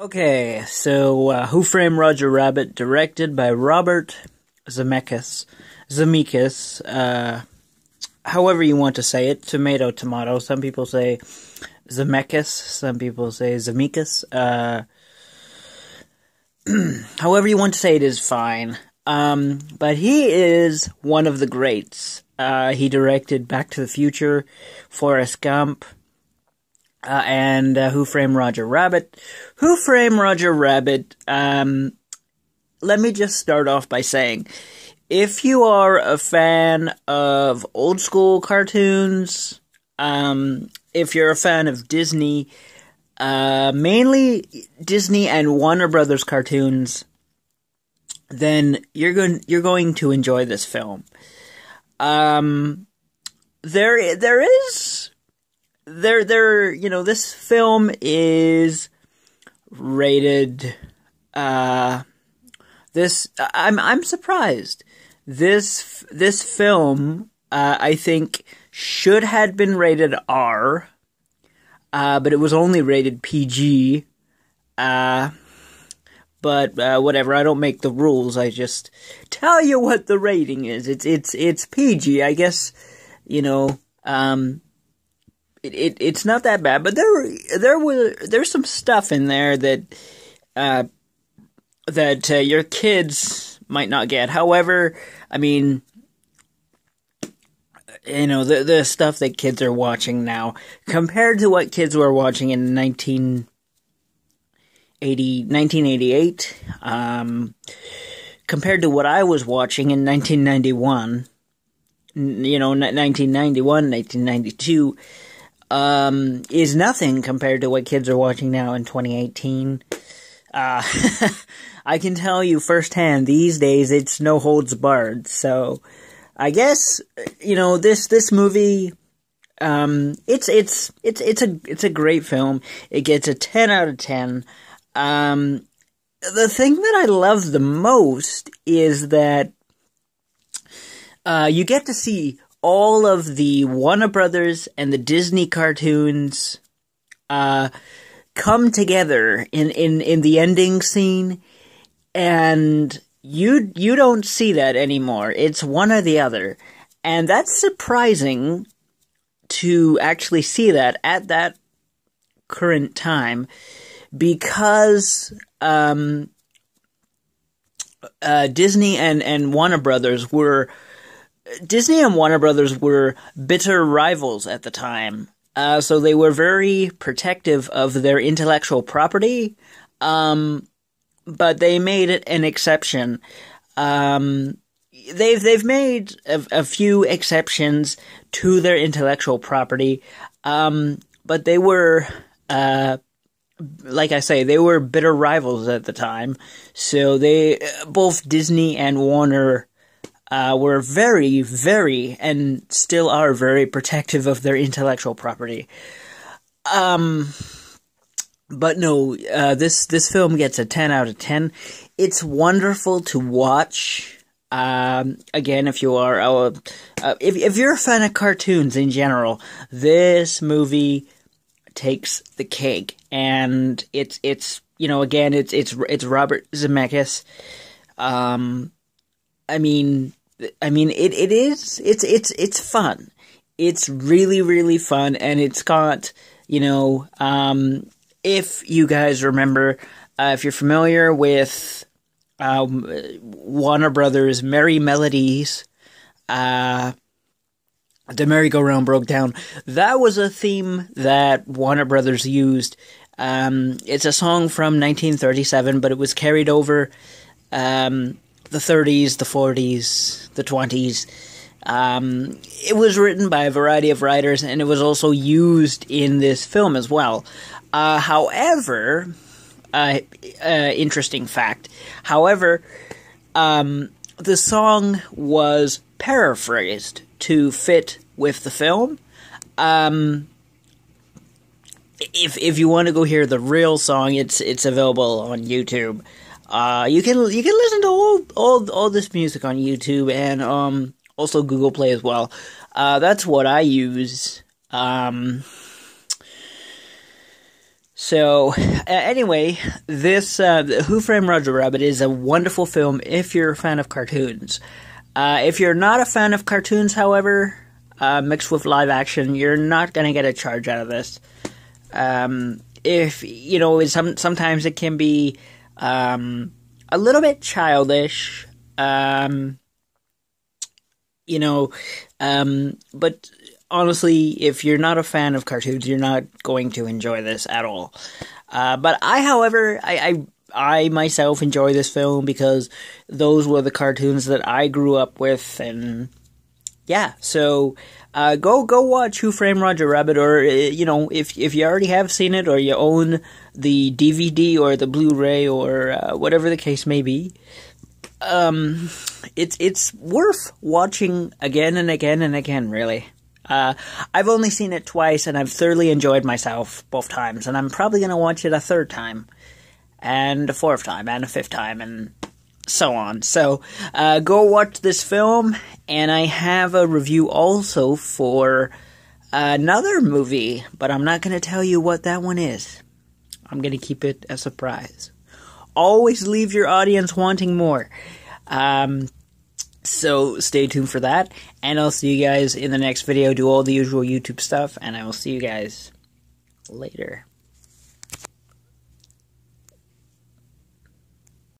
Okay, so Who Framed Roger Rabbit, directed by Robert Zemeckis. However you want to say it, tomato, tomato. Some people say Zemeckis, some people say Zemeckis. However you want to say it is fine. But he is one of the greats. He directed Back to the Future, Forrest Gump, and Who Framed Roger Rabbit. Who Framed Roger Rabbit, let me just start off by saying, if you are a fan of old school cartoons, if you're a fan of Disney, mainly Disney and Warner Brothers cartoons, then you're going to enjoy this film. This film is rated, I'm surprised. This film, I think, should have been rated R, but it was only rated PG, but whatever, I don't make the rules, I just tell you what the rating is. It's PG, I guess, it's not that bad, but there's some stuff in there that your kids might not get. However, I mean, the stuff that kids are watching now, compared to what kids were watching in 1988, compared to what I was watching in 1991, 1992, is nothing compared to what kids are watching now in 2018. I can tell you firsthand, these days it's no holds barred. So, I guess, this movie, it's a great film. It gets a 10 out of 10. The thing that I love the most is that, you get to see all of the Warner Brothers and the Disney cartoons, come together in the ending scene, and you don't see that anymore. It's one or the other. And that's surprising to actually see that at that current time, because Disney and Warner Brothers were bitter rivals at the time. So they were very protective of their intellectual property, but they made it an exception. They've made a few exceptions to their intellectual property, but they were, like I say, they were bitter rivals at the time. So both Disney and Warner were very, very, and still are very protective of their intellectual property. But no, this film gets a 10 out of 10. It's wonderful to watch. Again, if you are, if you're a fan of cartoons in general, this movie takes the cake. And it's Robert Zemeckis. It's fun. It's really, really fun, and it's got, if you guys remember, if you're familiar with Warner Brothers' Merry Melodies, The Merry-Go-Round Broke Down, that was a theme that Warner Brothers used. It's a song from 1937, but it was carried over the 30s, the 40s, the 20s. It was written by a variety of writers, and it was also used in this film as well. However, interesting fact, the song was paraphrased to fit with the film. If you want to go hear the real song, it's available on YouTube. You can listen to all this music on YouTube, and also Google Play as well. That's what I use. So, anyway, this Who Framed Roger Rabbit is a wonderful film if you're a fan of cartoons. If you're not a fan of cartoons, however, mixed with live action, you're not going to get a charge out of this. If, you know, sometimes it can be a little bit childish, you know, but honestly, if you're not a fan of cartoons, you're not going to enjoy this at all. But however, I myself enjoy this film because those were the cartoons that I grew up with, and yeah, so go watch Who Framed Roger Rabbit, or you know, if you already have seen it, or you own the DVD or the Blu-ray or whatever the case may be. It's worth watching again and again and again, really. I've only seen it twice, and I've thoroughly enjoyed myself both times, and I'm probably going to watch it a third time, and a fourth time, and a fifth time, and so on. So, go watch this film, and I have a review also for another movie, but I'm not going to tell you what that one is. I'm going to keep it a surprise. Always leave your audience wanting more. So stay tuned for that, and I'll see you guys in the next video. Do all the usual YouTube stuff, and I will see you guys later.